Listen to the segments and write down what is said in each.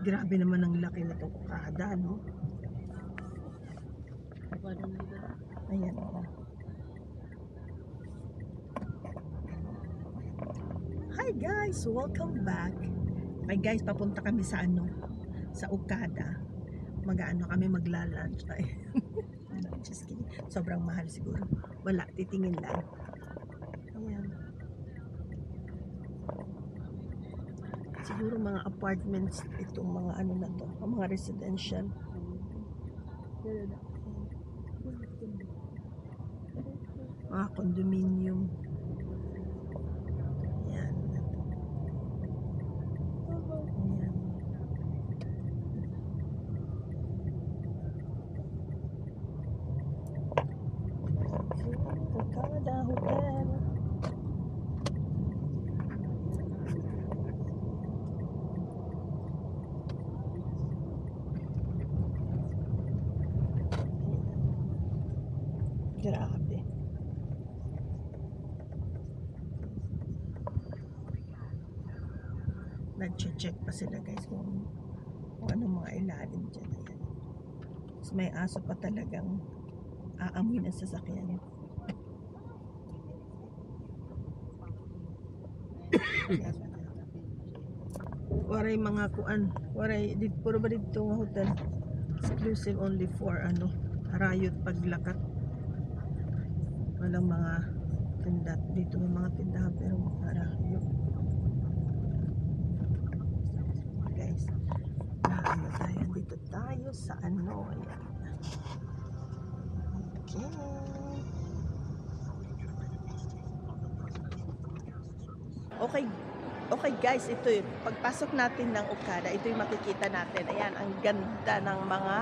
Grabe naman ang laki na itong okada, no? Ayan, oh. Hi guys! Welcome back! Okay guys, papunta kami sa sa Okada. Mag-ano kami, magla-lunch. Just kidding. Sobrang mahal siguro. Wala, titingin lang. Ayan. Siguro mga apartments itong mga na to, mga residential. Mga condominium. Ayan. Ayan. Okada Hotel. Grabe. Nag-check pa sila guys kung anong mga ilalim dyan. Ayan. Tapos may aso pa talagang aamoy ng sasakyan. Waray mga kuan. Waray, puro ba dito nga hotel? Exclusive only for Rayot paglakat. Walang mga tinda. Dito may mga tindahan pero Rayot. Guys, tayo. Dito tayo sa Ayan. Okay. Okay guys, ito yung pagpasok natin ng Okada, ito yung makikita natin. Ayan, ang ganda ng mga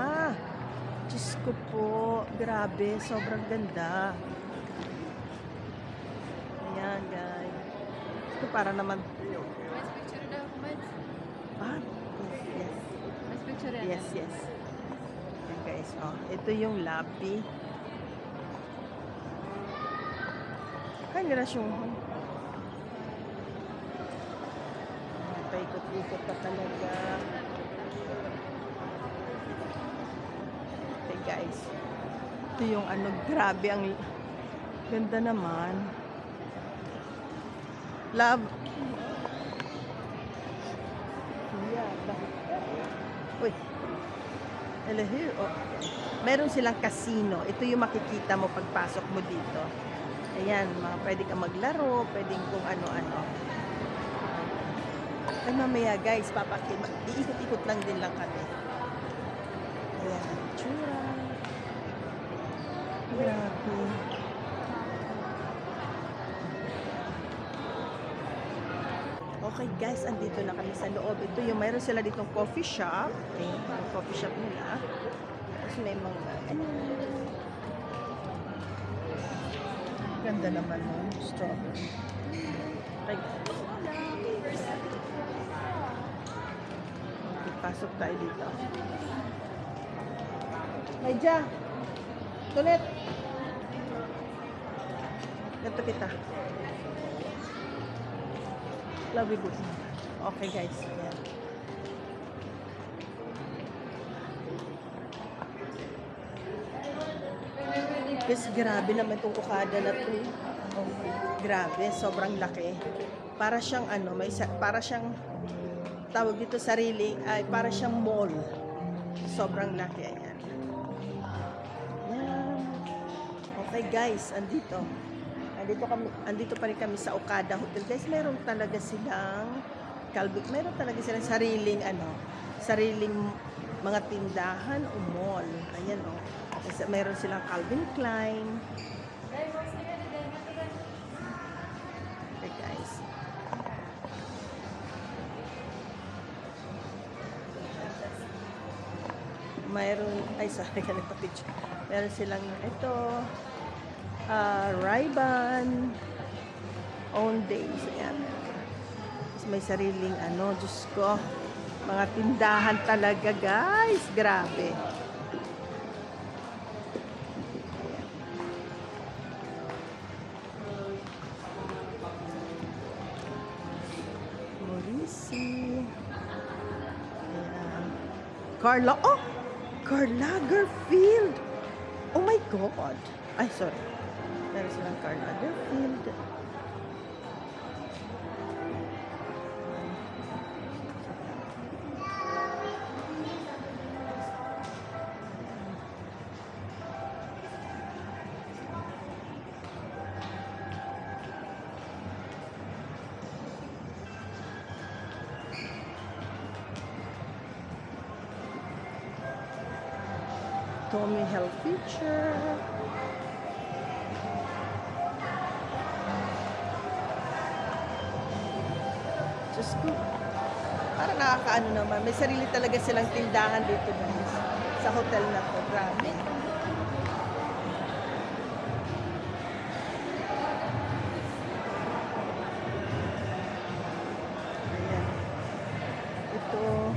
Diyos ko po, grabe, sobrang ganda. Ayan guys. Ito para naman Mas picture na ako, Mads. ah, yes. Mas picture na. Yes, yes. Ayan guys, oh, ito yung lapi. Kanirasyon. Paikot-ikot pa talaga. Okay guys, ito yung grabe, ang ganda naman. Love. Yeah. Uy. Hello here. Oh. Meron silang casino. Ito yung makikita mo pagpasok mo dito. Ayan, pwede ka maglaro, pwedeng kung ano-ano. Ay mamaya guys, iikot-ikot lang din lang kami. Ayan, tsura. Grabe. Okay guys, andito na kami sa loob. Ito yung mayroon sila ditong coffee shop. Okay, yung coffee shop nila. Tapos may mga ganda naman ng strawberry. Okay. Pasok tayo dito. Mayja! Tulit! Ganto kita. Love you good. Okay guys. Ayan. Guys, grabe naman itong Okada na to. Oh, grabe, sobrang laki. Para siyang para siyang tawag dito para siyang mall. Sobrang laki. Ayan. Ayan. Okay guys, andito pa rin kami sa Okada Hotel. Guys, meron talaga silang sariling sariling mga tindahan o mall. Ayan o. Meron silang Calvin Klein. Okay guys. Meron silang ito, Ray-Ban, Owndays, ayan. May sariling Diyos ko, mga tindahan talaga guys, grabe. Morisi. Ayan. Carla, oh! Carla Garfield! Oh my God! Ay, sorry. Meron silang Carla Garfield. Tommy Hilfiger. Diyos ko. Parang nakakaano naman. May sarili talaga silang tindahan dito, guys. Sa hotel na to. Grabe. Ayan. Ito.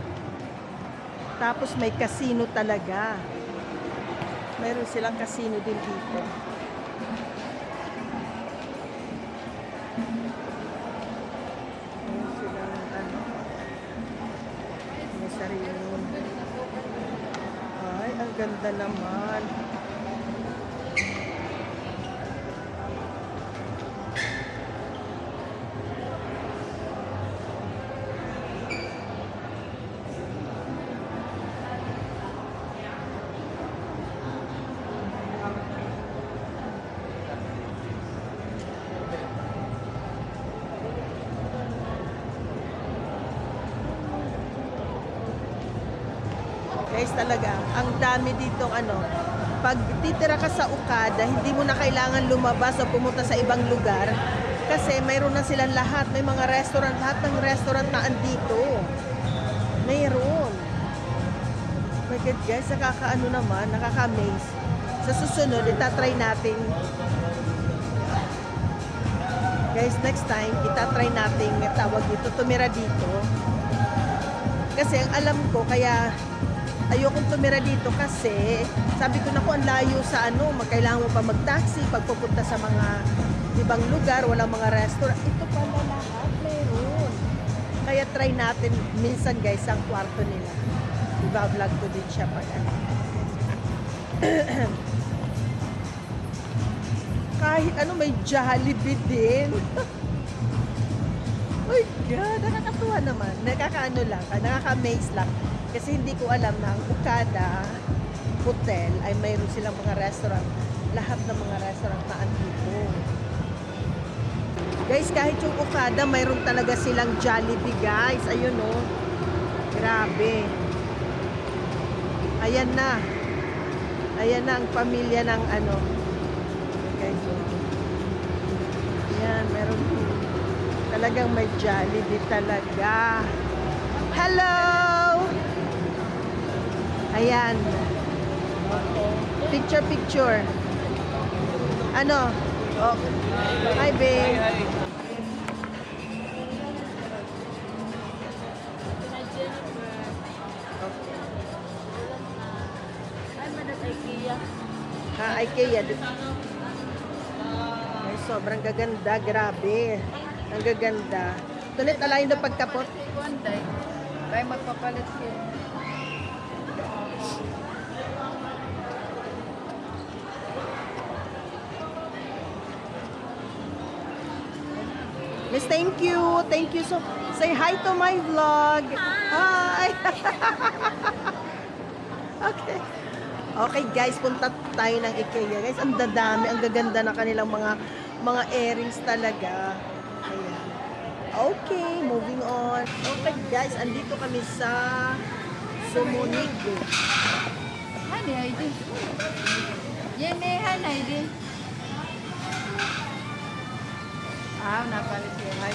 Tapos may casino talaga. Meron silang casino din dito. Meron silang may sarili. Ay, ang ganda naman. Guys, talaga, ang dami dito pag titira ka sa Okada, hindi mo na kailangan lumabas o pumunta sa ibang lugar kasi mayroon na silang lahat, may mga restaurant, lahat ng restaurant na andito. Mayroon. My God, guys, nakakaano naman, nakaka-amaze. Sa susunod, itatry natin. Guys, next time, itatry natin tawag dito, tumira dito. Kasi ang alam ko, kaya ayokong tumira dito kasi sabi ko na ang layo sa kailangan mo pa mag-taxi pagpupunta sa mga ibang lugar, walang mga restaurant. Ito pala lahat meron. Kaya try natin minsan, guys, ang kwarto nila. Iba-vlog ko din siya pag kahit may Jollibee din. Oh God, nakakatuwa naman. Nakakaano lang, nakaka-amaze lang. Kasi hindi ko alam na ang Okada Hotel ay mayroon silang mga restaurant. Lahat ng mga restaurant na andito. Guys, kahit yung Okada, mayroon talaga silang Jollibee, guys. Ayun, oh. Grabe. Ayan na. Ayan na ang pamilya ng Guys, oh. Ayan, meron talagang may Jollibee talaga. Hello! Ayan. Picture. Oh. Hi, babe. IKEA. Ay, sobrang gaganda. Grabe. Ang gaganda. Tulit alayin na pagkapot. Tayo magpapalit siya. Miss, thank you. Thank you so. Say hi to my vlog. Hi. Okay. Okay, guys, punta tayo ng IKEA. Guys, ang dadami, ang gaganda ng kanilang mga earrings talaga. Ayan. Okay, moving on. Okay, guys, andito kami sa Sumunig. Hani, Heidi. Yene, hani, Heidi. Napalit siya.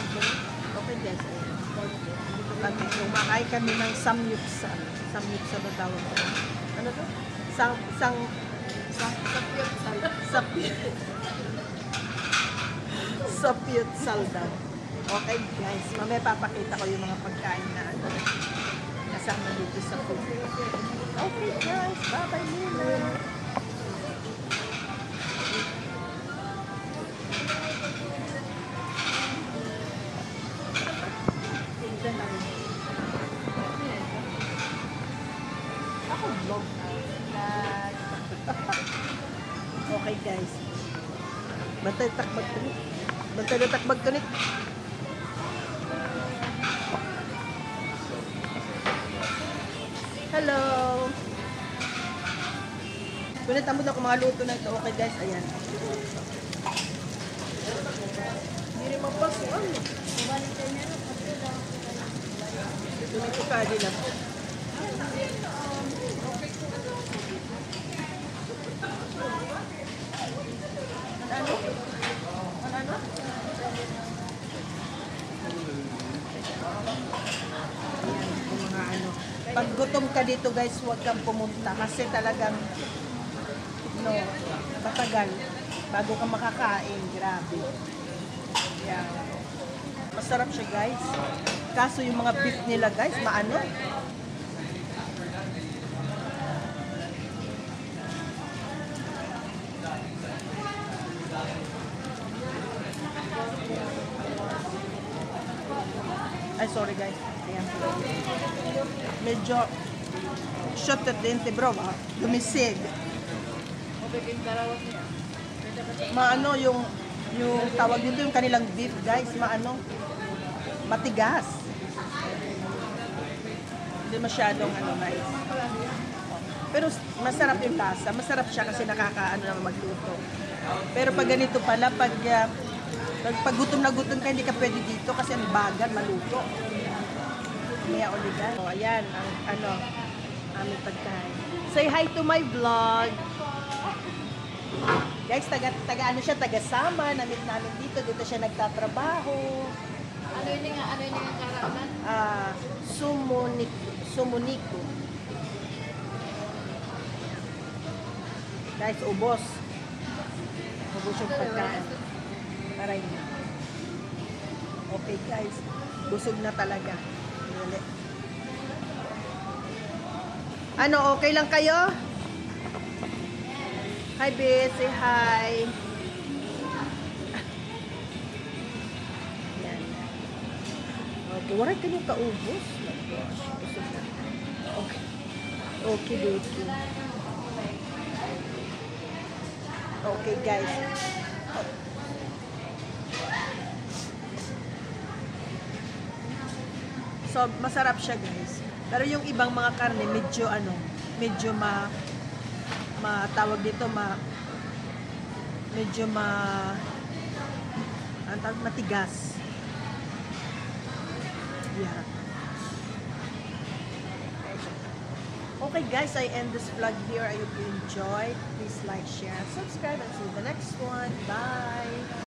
Okay, guys. Dito kami. Kumakain kami ng samyupsal. Samyupsal na tawag ko. Ano to? Sapyutsal daw. Okay, guys. Mamaya papakita ko yung mga pagkain na kasama dito sa food. Okay, guys. Bye-bye muna. Okay guys. Bantay takbag kanit. Bantay na takbag kanit. Hello. Kunit amod ako mga luto na ito. Okay guys, ayan. Hindi rin mapasuan. Kunit ko ka din lang. Ano? Ano? Ayan, yung mga ano. Pag gutom ka dito guys, huwag kang pumunta kasi talagang no, matagal bago ka makakain. Grabe. Yeah. Masarap siya guys. Kaso yung mga beef nila guys, maano? Ay, sorry guys. Ayan. Medyo shot at dente bro. Lumisig. Maano yung tawag dito yung kanilang beef guys. Maano? Matigas. Hindi masyadong ano guys. Pero masarap yung lasa. Masarap siya kasi nakakaano naman magluto. Pero pag ganito pala, pag gutom na gutom ka, hindi ka pwede dito kasi ang bagal maluto. Maya uligan. O, ayan, ang aming pagkain. Say hi to my vlog. Guys, taga ano siya, taga Sama. Namit namin dito. Dito siya nagtatrabaho. Ano yun nga karaman? Sumuniko. Guys, ubos. Ubos yung pagkain. Aray na. Okay guys. Busog na talaga. Dali. Ano, okay lang kayo? Hi, Beth. Say hi. Yan. Okay. Waray ka nung kaubos. Busog na. Okay. Okay, Becky. Okay, guys. So, masarap siya guys. Pero yung ibang mga karne, medyo tawag dito, matigas. Yeah. Okay guys, I end this vlog here. I hope you enjoyed. Please like, share, and subscribe, and see you in the next one. Bye!